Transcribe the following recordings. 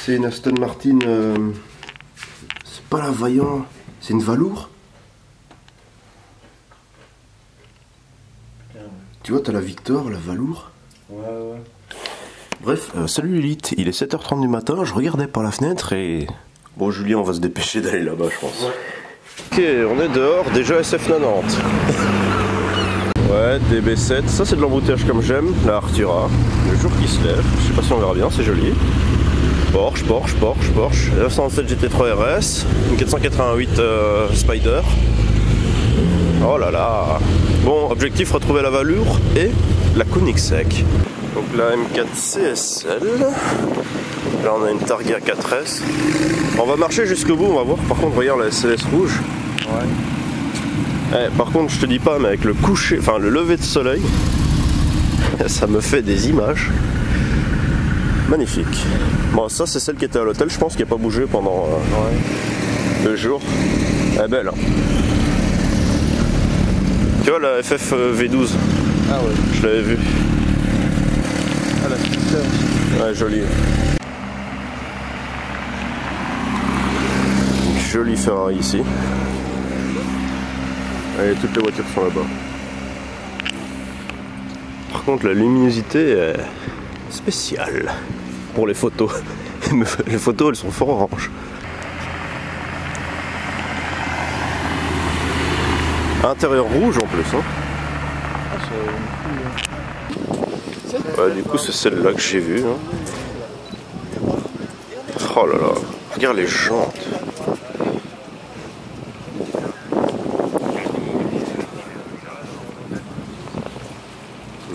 C'est une Aston Martin. C'est pas la Vaillant, c'est une Valour. Tu vois, t'as la Victor, la Valour. Ouais. Bref, salut l'élite, il est 7h30 du matin, je regardais par la fenêtre et... Bon Julien, on va se dépêcher d'aller là-bas, je pense. Ouais. Ok, on est dehors, déjà SF90. Ouais, DB7, ça c'est de l'embouteillage comme j'aime, la Artura. Le jour qui se lève, je sais pas si on verra bien, c'est joli. Porsche. 907 GT3 RS, une 488 Spider. Oh là là. Bon, objectif, retrouver la Valour et la Koenigsegg. Donc la M4 CSL. Là on a une Targa 4S. On va marcher jusqu'au bout, on va voir. Par contre, regarde la SLS rouge. Ouais. Par contre, je te dis pas, mais avec le coucher, enfin le lever de soleil, ça me fait des images. Magnifique. Bon, ça c'est celle qui était à l'hôtel, je pense, qui n'a pas bougé pendant 2 jours. Elle est belle. Hein. Tu vois la FF V12. Ah ouais. Je l'avais vue. Ah la super. Ouais, jolie. Une jolie Ferrari ici. Et toutes les voitures sont là-bas. Par contre, la luminosité est spéciale pour les photos. Les photos, elles sont fort orange. Intérieur rouge en plus. Hein. Ouais, du coup, c'est celle-là que j'ai vue. Hein. Oh là là, regarde les jantes.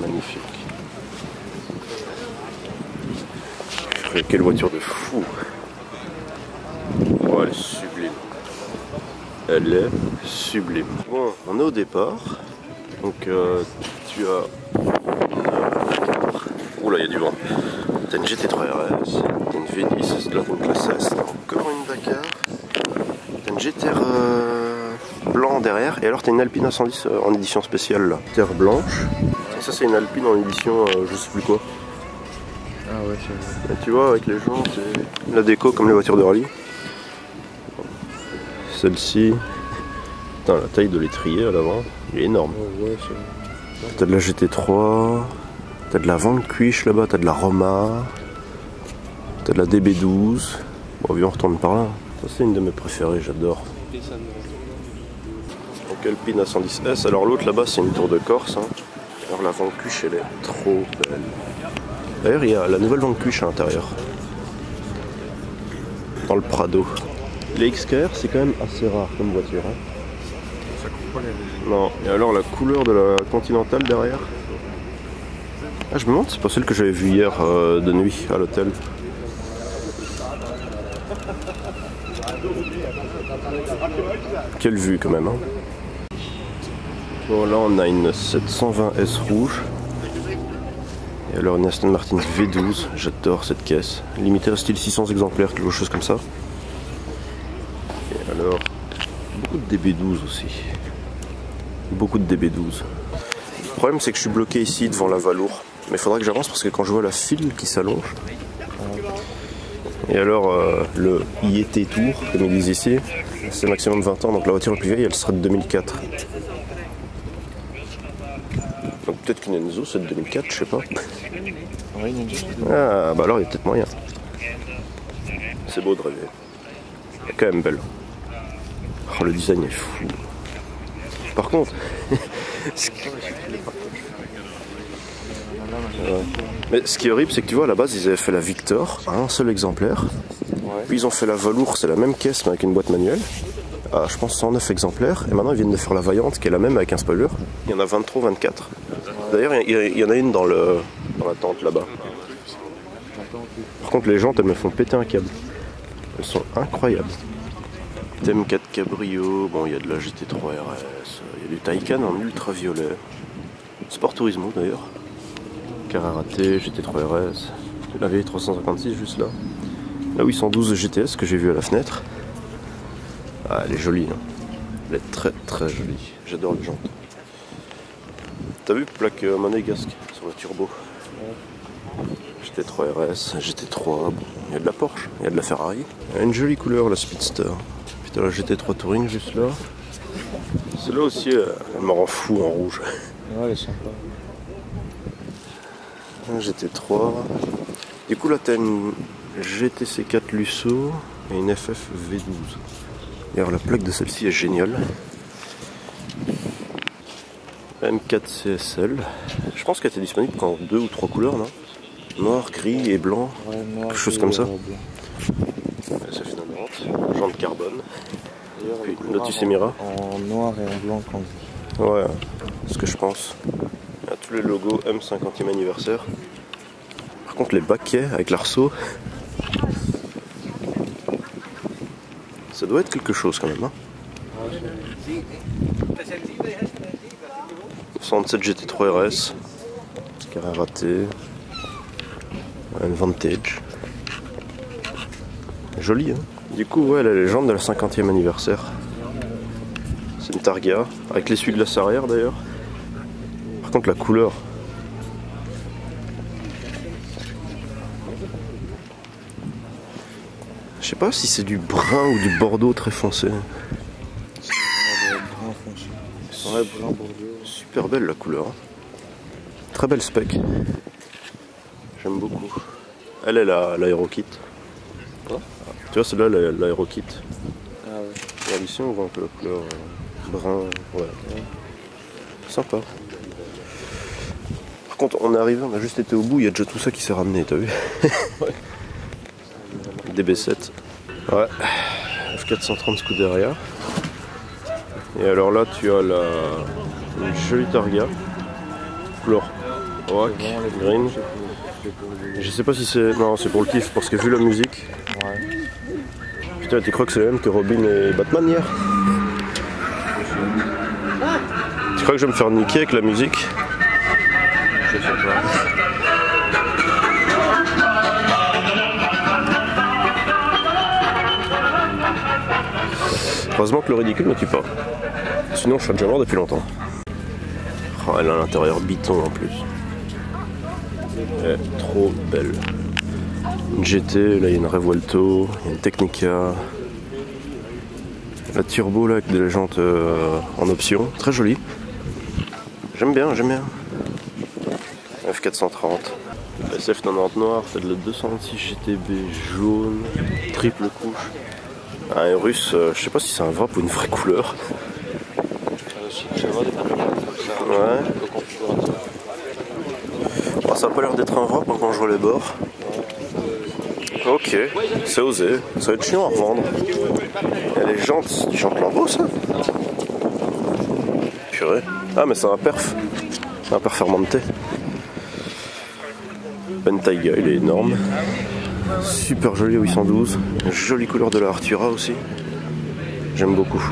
Magnifique. Quelle voiture de fou. Oh, elle est sublime. Elle est sublime. Bon, on est au départ. Donc tu as oula, il y a du vent. T'as une GT3 RS, t'as une V10, c'est de la classe S, t'as encore une Dakar, t'as une GTR blanc derrière, et alors t'as une Alpine A110 en édition spéciale là. GTR blanche, et ça c'est une Alpine en édition je sais plus quoi. Ah ouais, c'est... Et tu vois, avec les jantes et la déco comme les voitures de rallye. Celle-ci, putain, la taille de l'étrier à l'avant, il est énorme. Ouais, t'as de la GT3, t'as de la Vanquish là-bas, t'as de la Roma, t'as de la DB12. Bon, viens, on retourne par là. Ça, c'est une de mes préférées, j'adore. Donc, Alpine A110S. Alors, l'autre là-bas, c'est une Tour de Corse. Hein. Alors, la Vanquish, elle est trop belle. D'ailleurs, il y a la nouvelle Vanquish à l'intérieur. Dans le Prado. Les XKR, c'est quand même assez rare comme voiture. Hein. Ça coupe pas les... Non, et alors la couleur de la Continental derrière. Ah, je me demande, c'est pas celle que j'avais vue hier de nuit à l'hôtel. Quelle vue quand même. Hein. Bon, là on a une 720S rouge. Et alors une Aston Martin V12. J'adore cette caisse. Limitée à style 600 exemplaires, quelque chose comme ça. Et alors, beaucoup de DB12 aussi. Beaucoup de DB12. Le problème c'est que je suis bloqué ici devant la Valour. Mais il faudra que j'avance parce que quand je vois la file qui s'allonge. Et alors le IET Tour, comme ils disent ici, c'est maximum 20 ans, donc la voiture la plus vieille elle sera de 2004. Donc peut-être qu'une Enzo c'est de 2004, je sais pas. Ah bah alors il y a peut-être moyen. C'est beau de rêver. Elle est quand même belle. Oh, le design est fou. Par contre, mais ce qui est horrible, c'est que tu vois, à la base, ils avaient fait la Victor, un seul exemplaire. Ouais. Puis ils ont fait la Valour, c'est la même caisse, mais avec une boîte manuelle. À, je pense 109 exemplaires. Et maintenant, ils viennent de faire la Vaillante, qui est la même avec un spoiler. Il y en a 23 ou 24. D'ailleurs, il y en a une dans la tente là-bas. Par contre, les jantes, elles me font péter un câble. Elles sont incroyables. TM4 Cabrio, bon, il y a de la GT3 RS, il y a du Taycan en ultraviolet. Sport Turismo d'ailleurs. Carrera T, GT3 RS, la vieille 356 juste là. La 812 GTS que j'ai vue à la fenêtre. Ah, elle est jolie, hein. Elle est très très jolie. J'adore les jantes. T'as vu plaque monégasque sur le turbo? Je GT3 RS, GT3, bon, il y a de la Porsche, il y a de la Ferrari. Il y a une jolie couleur la Speedster. Putain la GT3 Touring juste là. Celle-là aussi, elle me rend fou en rouge. Ouais, elle est sympa. Un GT3. Du coup là t'as une GTC4 Lusso et une FF V12. D'ailleurs la plaque de celle-ci est géniale. M4 CSL. Je pense qu'elle était disponible qu'en 2 ou 3 couleurs, non? Noir, gris et blanc. Ouais, noir, quelque chose comme ça. SF90, jante carbone. Puis Lotus Emira. En noir et en blanc quand Ouais, c'est ce que je pense. Il y a tous les logos M50e anniversaire. Par contre les baquets avec l'arceau, ça doit être quelque chose quand même. Hein. 67 GT3 RS, carré raté, un Vantage. Joli, hein. Du coup, ouais, la légende de la 50e anniversaire. C'est une Targa, avec l'essuie-glace arrière d'ailleurs. Par contre, la couleur. Je sais pas si c'est du brun ou du bordeaux très foncé. c'est brun foncé. Ouais, brun bordeaux. Super belle la couleur. Très belle spec. J'aime beaucoup. Elle est l'aérokit. Tu vois, celle-là, l'aérokit. Ah ouais. Regarde ici, on voit un peu la couleur brun. Ouais. Sympa. Par contre, on est arrivé, on a juste été au bout, il y a déjà tout ça qui s'est ramené, t'as vu? Ouais. DB7. Ouais. F430 Scuderia. Et alors là, tu as une jolie Targa. Couleur rock, green. Je sais pas si c'est... Non, c'est pour le kiff, parce que vu la musique... Ouais. Putain, tu crois que c'est le même que Robin et Batman hier? Tu crois que je vais me faire niquer avec la musique? Je sais pas. Heureusement que le ridicule ne tue pas. Sinon je serais déjà mort depuis longtemps. Oh, elle a un intérieur biton en plus. Elle est trop belle. Une GT, là il y a une Revuelto, il y a une Technica. La turbo là avec des jantes en option, très jolie. J'aime bien, j'aime bien. F430. La SF90 noire, celle de la 226 GTB jaune, triple couche. Un russe, je sais pas si c'est un wrap ou une vraie couleur. Ouais. Bon, ça a pas l'air d'être un wrap quand je vois les bords. Ok, c'est osé. Ça va être chiant à revendre. Il y a les jantes, c'est du jantes lambeau ça. Purée. Ah mais c'est un perf. Un performante. Bentayga, il est énorme. Super joli 812. Jolie couleur de la Artura aussi. J'aime beaucoup.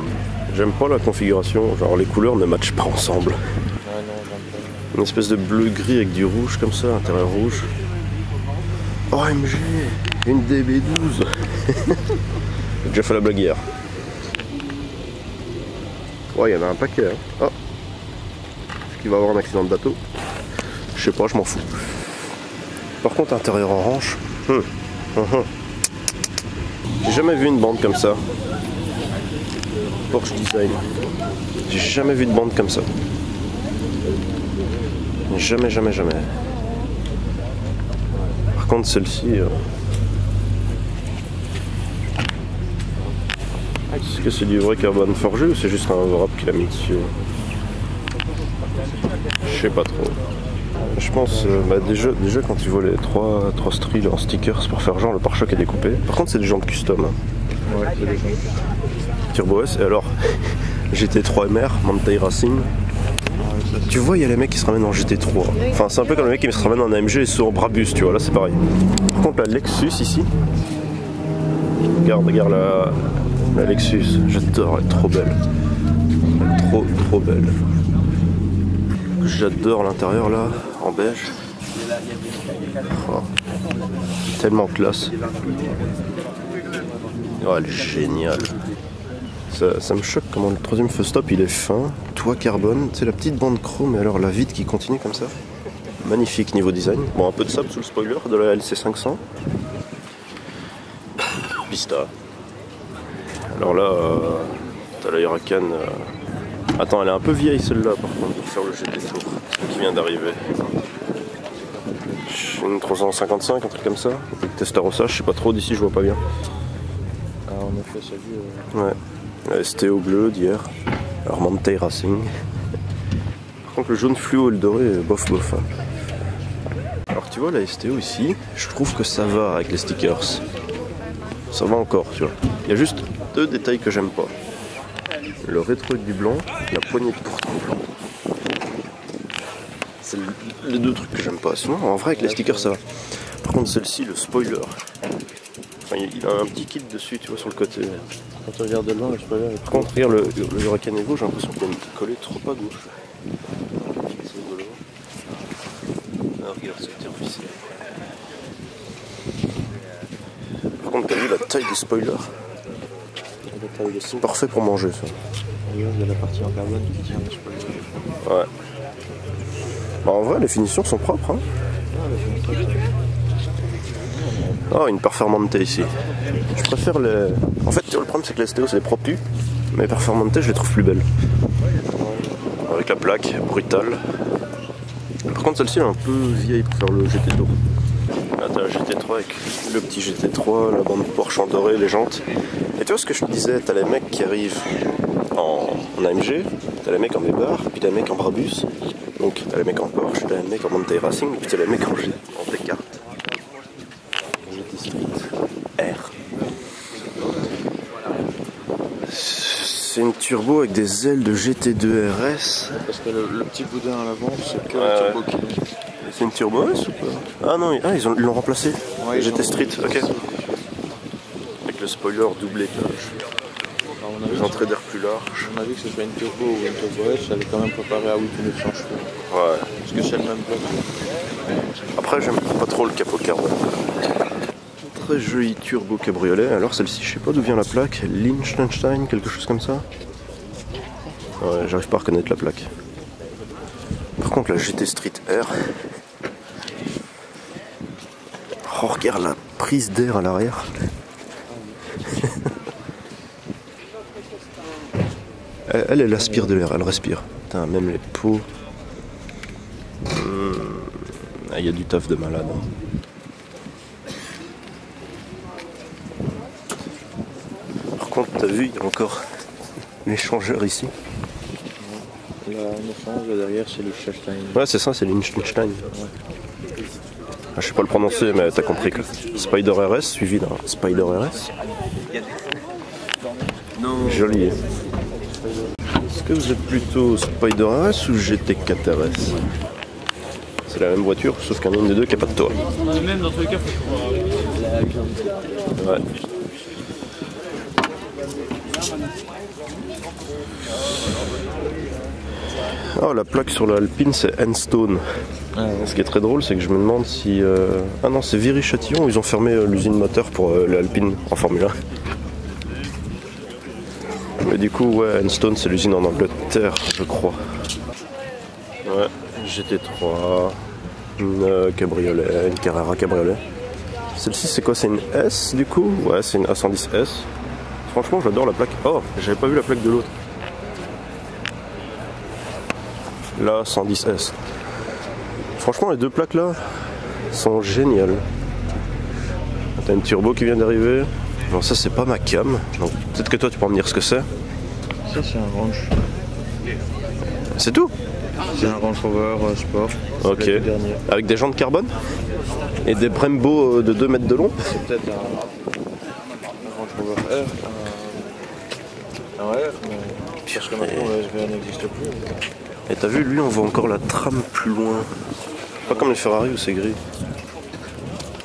J'aime pas la configuration, genre les couleurs ne matchent pas ensemble. Une espèce de bleu-gris avec du rouge comme ça, intérieur rouge. OMG, une DB12. J'ai déjà fait la blague hier. Ouais, il y en a un paquet. Hein. Oh. Est-ce qu'il va avoir un accident de bateau? Je sais pas, je m'en fous. Par contre, intérieur orange. J'ai jamais vu une bande comme ça. Porsche Design. J'ai jamais vu de bande comme ça. Jamais, jamais, jamais. Par contre, celle-ci... Est-ce que c'est du vrai carbone forgé ou c'est juste un wrap qu'il a mis dessus? Je sais pas trop. Je pense, déjà quand tu vois les trois stries en stickers pour faire genre le pare-choc est découpé. Par contre, c'est des jantes custom. Hein. Ouais, c'est des jantes. Turbo S, et alors GT3 MR, Mantai Racing. Tu vois, il y a les mecs qui se ramènent en GT3. Enfin, c'est un peu comme les mecs qui se ramènent en AMG et sur Brabus, tu vois, là c'est pareil. Par contre, la Lexus ici. Regarde la Lexus, j'adore, elle est trop belle. Elle est trop belle. J'adore l'intérieur là, en beige. Oh, tellement classe. Oh, elle est géniale. Ça me choque comment le troisième feu stop il est fin, toit carbone, tu sais la petite bande chrome et alors la vitre qui continue comme ça. magnifique niveau design. Bon, un peu de sable sous le spoiler de la LC500. Pista. Alors là, t'as la Huracan. Attends, elle est un peu vieille celle-là par contre pour faire le GT Tour qui vient d'arriver. Une 355, un truc comme ça. Testarossa, je sais pas trop, d'ici je vois pas bien. Ah, en effet, ça vu. Ouais, la STO bleu d'hier. Alors Montey Racing. Par contre, le jaune fluo et le doré, bof bof. Hein. Alors tu vois, la STO ici, je trouve que ça va avec les stickers. Ça va encore, tu vois. Il y a juste deux détails que j'aime pas. Le rétro avec du blanc, la poignée de porte en blanc. C'est les deux trucs que j'aime pas. Sinon, en vrai, avec les stickers, ça va. Par contre, celle-ci, le spoiler. Enfin, il a un petit kit dessus, tu vois, sur le côté. Quand tu regardes de loin, le spoiler est Par contre, regarde le Huracan Evo, j'ai l'impression qu'il est collé trop à gauche. C'est rigolo. Ah, regarde, c'est vissé. Par contre, t'as vu la taille des spoilers? C'est parfait pour manger, ça. Regarde, il y a la partie en carbone qui tient le spoiler. Ouais. Bah, en vrai, les finitions sont propres, hein. Oh, une Performante ici. Je préfère les... En fait, le problème c'est que les STO c'est des propus, mais les Performante je les trouve plus belles. Avec la plaque, brutale. Par contre celle-ci elle est un peu vieille pour faire le GT2. Là t'as la GT3 avec le petit GT3, la bande Porsche en doré, les jantes. Et tu vois ce que je te disais, t'as les mecs qui arrivent en AMG, t'as les mecs en Weber, puis t'as les mecs en Brabus. Donc t'as les mecs en Porsche, t'as les mecs en Montey Racing, puis t'as les mecs en Descartes. GT Street R. C'est une turbo avec des ailes de GT2 RS. Parce que le petit boudin à l'avant, c'est que Ouais, le turbo qui... C'est une turbo S ou pas? Ah non, ils l'ont remplacé. Ouais, GT Street, ok. Avec le spoiler double étage. Les entrées d'air plus larges. On a vu que ce soit une turbo ou une turbo S, elle est quand même préparée à 8 ou 900 chevaux. Ouais. Parce que c'est le même bloc. Après, j'aime pas trop le capot carbone. Très joli turbo cabriolet. Alors celle-ci, je sais pas d'où vient la plaque. Liechtenstein, quelque chose comme ça. Ouais, j'arrive pas à reconnaître la plaque. Par contre, la GT Street R. Oh, regarde la prise d'air à l'arrière. Elle aspire de l'air, elle respire. Putain, même les peaux. Il y a du taf de malade. Hein. Par contre, t'as vu, il y a encore l'échangeur ici. La 911 là derrière, c'est Liechtenstein. Ouais, c'est ça, c'est Liechtenstein. Ouais. Ah, je sais pas le prononcer, mais t'as compris quoi. Spider RS suivi d'un Spider RS. Joli. Est-ce que vous êtes plutôt Spider RS ou GT4 RS? C'est la même voiture, sauf qu'il y en a une des deux qui n'a pas de toit. Même dans tous les cas, Ouais. Oh, la plaque sur l'Alpine, c'est Enstone. Ah, ouais. Ce qui est très drôle, c'est que je me demande si... Ah non, c'est Viry-Châtillon où ils ont fermé l'usine moteur pour l'Alpine en Formule 1. Mais du coup, ouais, Enstone, c'est l'usine en Angleterre, je crois. Ouais, GT3, une cabriolet, une Carrera cabriolet. Celle-ci, c'est quoi? C'est une S, du coup? Ouais, c'est une A110S. Franchement, j'adore la plaque. Oh, j'avais pas vu la plaque de l'autre. La 110S. Franchement, les deux plaques là sont géniales. T'as une turbo qui vient d'arriver. Non, ça c'est pas ma cam. Donc peut-être que toi tu peux me dire ce que c'est. Ça, c'est un range. C'est tout? C'est un Range Rover Sport. Ok. Le dernier. Avec des jantes carbone et des Brembo de 2 mètres de long. C'est peut-être un Range Rover R. Un R, mais parce que maintenant le SVR n'existe plus. Et t'as vu, lui on voit encore la trame plus loin. Pas comme les Ferrari où c'est gris.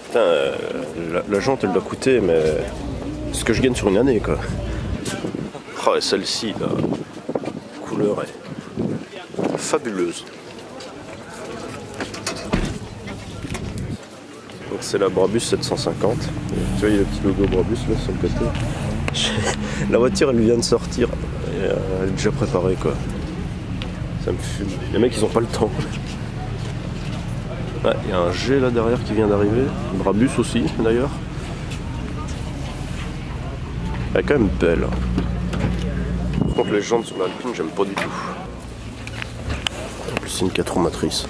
Putain, la jante elle doit coûter, mais ce que je gagne sur une année quoi. Oh, et celle-ci là, la couleur est fabuleuse. Donc c'est la Brabus 750. Tu vois, il y a le petit logo Brabus là sur le côté. La voiture elle vient de sortir. Et, elle est déjà préparée quoi. Ça me fume. Les mecs ils ont pas le temps. Ouais, il y a un G là derrière qui vient d'arriver. Brabus aussi d'ailleurs. Elle est quand même belle. Par contre les jantes sur l'Alpine j'aime pas du tout. En plus c'est une 4 roues matrice.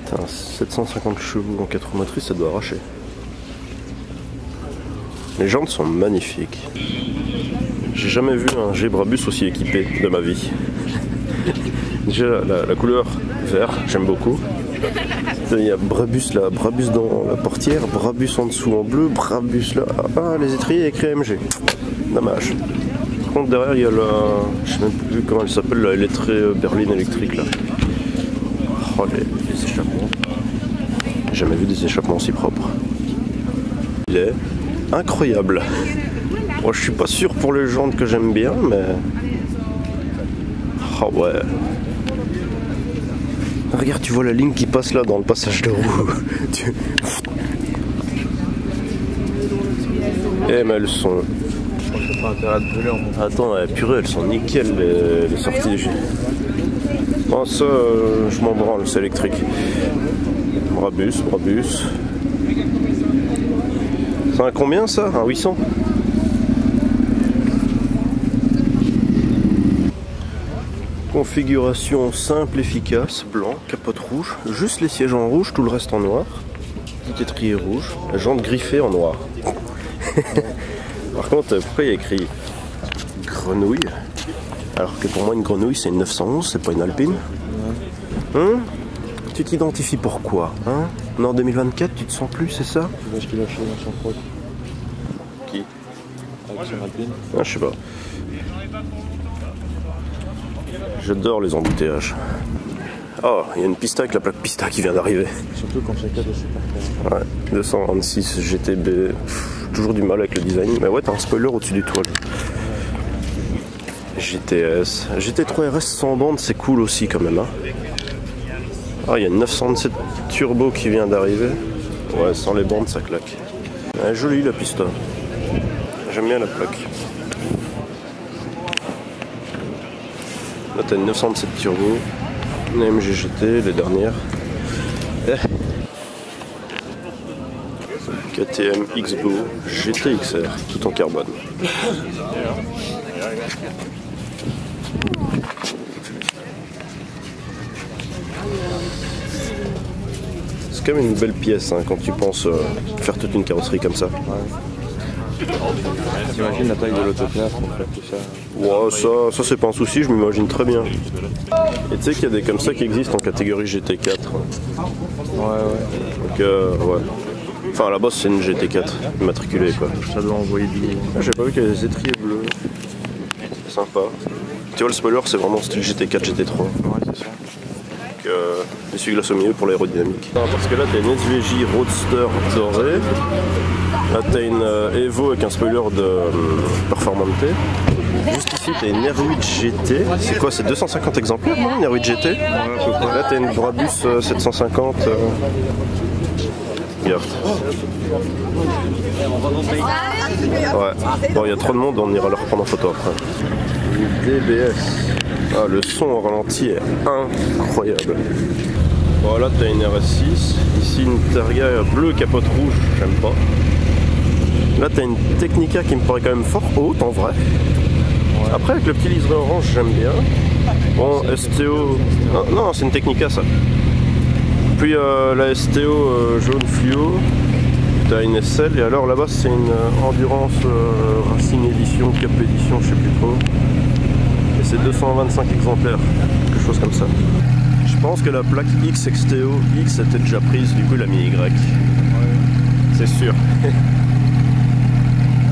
Putain, 750 chevaux en 4 roues matrice ça doit arracher. Les jantes sont magnifiques. J'ai jamais vu un G Brabus aussi équipé de ma vie. Déjà la couleur vert, j'aime beaucoup. Il y a Brabus là, Brabus dans la portière, Brabus en dessous en bleu, Brabus là. Ah, les étriers écrits AMG. Dommage. Par contre derrière il y a la... je sais même plus comment elle s'appelle, la lettrée berline électrique là. Oh les échappements. J'ai jamais vu des échappements aussi propres. Il est incroyable. Moi je suis pas sûr pour les jantes que j'aime bien mais... oh ouais. Regarde, tu vois la ligne qui passe là dans le passage de roue. Eh mais elles sont... je crois que c'est pas intérêt de brûler en montant. Attends, purée, elles sont nickel les sorties des jets. Bon ça, je m'en branle, c'est électrique. Brabus. C'est un combien ça? Un 800? Configuration simple, efficace, blanc, capote rouge, juste les sièges en rouge, tout le reste en noir. Petit étrier rouge, la jante griffée en noir. Par contre, pourquoi il y a écrit grenouille? Alors que pour moi une grenouille c'est une 911, c'est pas une Alpine. Hein? Tu t'identifies pourquoi? Hein? On est en 2024, tu te sens plus, c'est ça? Tu vois ce qu'il a fait dans son proc. Qui? Avec son Alpine. Ah, je sais pas. J'adore les embouteillages. Oh, il y a une pista avec la plaque pista qui vient d'arriver. Surtout quand c'est 4 de super. Ouais, 226 GTB. Toujours du mal avec le design. Mais ouais, t'as un spoiler au-dessus du toit. GTS. GT3 RS sans bande, c'est cool aussi quand même. Hein. Ah, il y a une 907 turbo qui vient d'arriver. Ouais, sans les bandes, ça claque. Elle est jolie la pista. J'aime bien la plaque. Là t'as une 907 turbo, une AMG GT, les dernières. KTM X-Bow GT-XR, tout en carbone. C'est quand même une belle pièce hein, quand tu penses faire toute une carrosserie comme ça. Ouais. T'imagines la taille de l'autoclave pour faire tout ça? Ouais, ça c'est pas un souci, je m'imagine très bien. Et tu sais qu'il y a des comme ça qui existent en catégorie GT4. Ouais. Donc ouais. Enfin à la base c'est une GT4 immatriculée quoi. Ça doit envoyer du... J'ai pas vu qu'il y avait des étriers bleus. C'est sympa. Tu vois le spoiler c'est vraiment style GT4, GT3. Ouais c'est ça. Donc essuie-glace au milieu pour l'aérodynamique. Parce que là t'as une SVJ Roadster dorée. Là t'as une Evo avec un spoiler de Performante. Juste ici t'as une R8 GT. C'est quoi? C'est 250 exemplaires non? Une R8 GT? Ouais, à peu près. Là t'as une Brabus 750. Regarde. Ouais. Bon il y a trop de monde, on ira leur prendre en photo après. Une DBS. Ah le son au ralenti est incroyable. Bon là t'as une RS6. Ici une Targa bleue capote rouge, j'aime pas. Là t'as une Technica qui me paraît quand même fort haute en vrai. Ouais. Après avec le petit liseré orange j'aime bien. Bon STO. Non c'est une Technica ça. Puis la STO jaune fluo. T'as une SL et alors là-bas c'est une Endurance Racing Edition, Cap Edition, je sais plus trop. Et c'est 225 exemplaires, quelque chose comme ça. Je pense que la plaque XXTO X était déjà prise, du coup il a mis Y. Ouais. C'est sûr.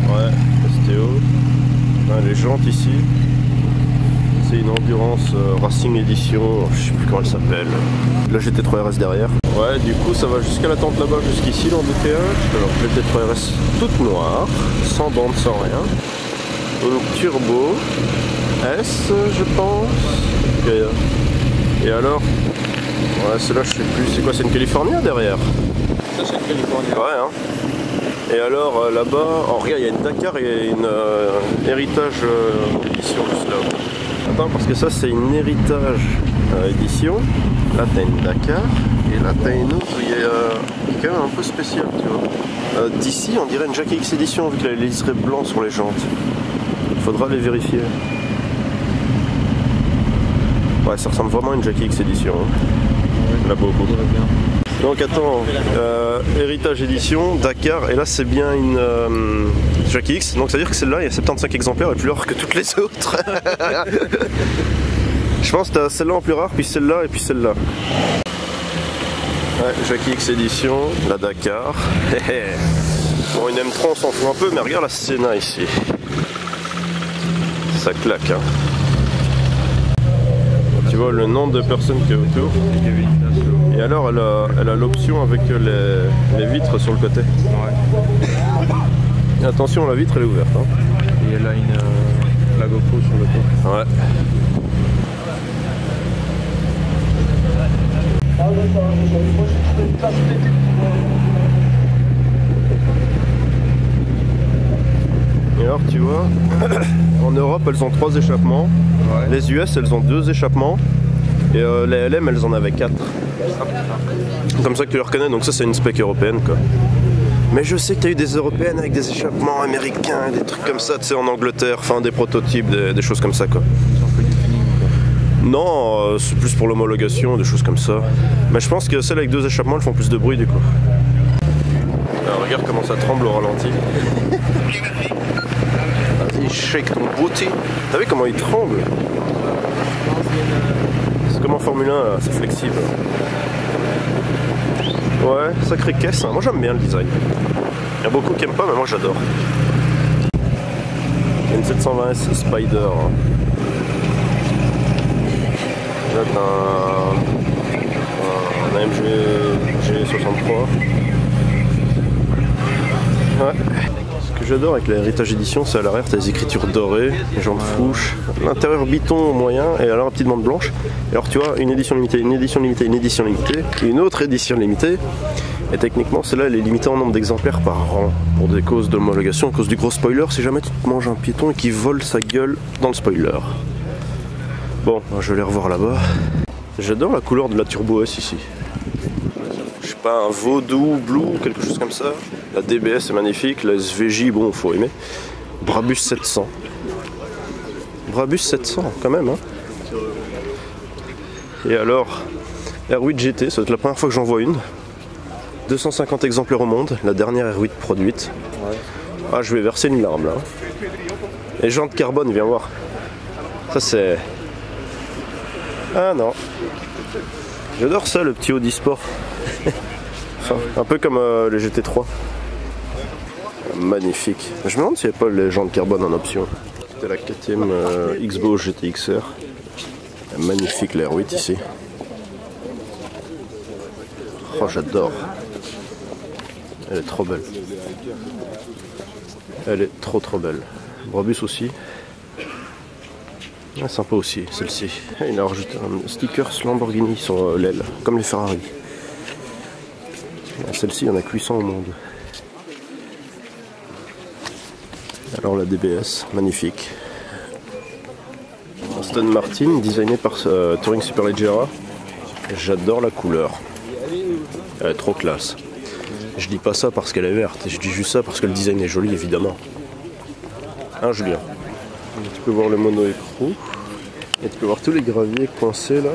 Ouais, STO. Les jantes ici. C'est une Endurance Racing Edition, je sais plus comment elle s'appelle. La GT3 RS derrière. Ouais, du coup ça va jusqu'à la tente là-bas, jusqu'ici l'embouteillage. Alors GT3 RS toute noire, sans bande, sans rien. Une turbo S, je pense. Et alors, ouais, celle-là je sais plus, c'est quoi, c'est une California derrière? Ça c'est une California. Ouais, hein. Et alors là-bas, oh regarde, il y a une Dakar et une héritage édition juste là. Attends, parce que ça c'est une héritage édition. Là t'as une Dakar. Et là t'as une autre qui est quand même un peu spéciale, tu vois. D'ici on dirait une Jackie X édition vu que les liserés blancs sur les jantes. Faudra les vérifier. Ouais, ça ressemble vraiment à une Jackie X édition. Hein. Ouais, là beaucoup. Donc attends, Héritage édition, Dakar, et là c'est bien une Jackie X, donc ça veut dire que celle-là il y a 75 exemplaires et plus rare que toutes les autres. Je pense que t'as celle-là en plus rare, puis celle-là et puis celle-là. Ouais, Jackie X édition, la Dakar. Bon, une M3 on s'en fout un peu, mais regarde la Senna ici. Ça claque, hein. Tu vois le nombre de personnes qui est autour. Et alors elle a l'option avec les vitres sur le côté. Ouais. Et attention, la vitre elle est ouverte. Hein. Et elle a la GoPro sur le toit. Ouais. Et alors tu vois, en Europe elles ont 3 échappements, ouais. Les US elles ont 2 échappements et les LM elles en avaient 4. Comme ça que tu les reconnais, donc ça c'est une spec européenne quoi. Mais je sais que tu as eu des européennes avec des échappements américains, des trucs comme ça, tu sais en Angleterre, enfin des prototypes, des choses comme ça quoi. Non, c'est plus pour l'homologation, des choses comme ça. Mais je pense que celles avec 2 échappements elles font plus de bruit du coup. Alors, regarde comment ça tremble au ralenti. Vas-y, shake ton booty. T'as vu comment il tremble? C'est comme en Formule 1, c'est flexible. Ouais, sacrée caisse. Hein. Moi j'aime bien le design. Il y a beaucoup qui aiment pas, mais moi j'adore. Une 720S Spider. Là t'as un AMG G63. Ouais. Ce que j'adore avec la Héritage édition, c'est à l'arrière t'as des écritures dorées, les jantes flouches, l'intérieur biton moyen et alors la petite bande blanche. Et alors tu vois, une édition limitée, une édition limitée, une édition limitée, une autre édition limitée. Et techniquement celle-là elle est limitée en nombre d'exemplaires par an pour des causes d'homologation, à cause du gros spoiler, si jamais tu te manges un piéton et qu'il vole sa gueule dans le spoiler. Bon, je vais les revoir là-bas. J'adore la couleur de la Turbo S ici. Je sais pas, un Vaudou Blue, quelque chose comme ça. La DBS est magnifique, la SVJ, bon, faut aimer. Brabus 700. Brabus 700, quand même, hein. Et alors, R8 GT, ça va être la première fois que j'en vois une. 250 exemplaires au monde, la dernière R8 produite. Ah, je vais verser une larme, là. Et jantes carbone, viens voir. Ça, c'est... Ah non. J'adore ça, le petit Audi Sport. Enfin, un peu comme le GT3. Magnifique. Je me demande s'il n'y a pas les jantes carbone en option. C'était la 4ème Xbo GTXR. Magnifique la R8 ici. Oh, j'adore. Elle est trop belle. Elle est trop belle. Brabus aussi. Ah, sympa aussi, celle-ci. Il a rajouté un sticker Lamborghini sur l'aile, comme les Ferrari. Celle-ci, il y en a que 800 au monde. Alors la DBS, magnifique. Aston Martin, designé par Touring Superleggera. J'adore la couleur. Elle est trop classe. Je dis pas ça parce qu'elle est verte, je dis juste ça parce que le design est joli, évidemment. Hein, Julien? Tu peux voir le mono-écrou et tu peux voir tous les graviers coincés là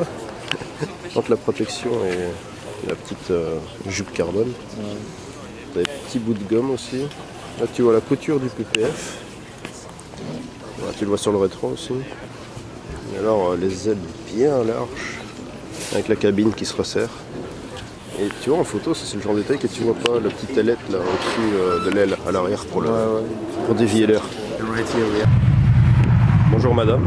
entre la protection et la petite jupe carbone. T'as des petits bouts de gomme aussi. Là tu vois la couture du PPF. Là, tu le vois sur le rétro aussi. Et alors les ailes bien larges avec la cabine qui se resserre. Et tu vois en photo, c'est le genre de détail que tu vois pas, la petite ailette là au-dessus de l'aile à l'arrière pour dévier l'air. Bonjour madame.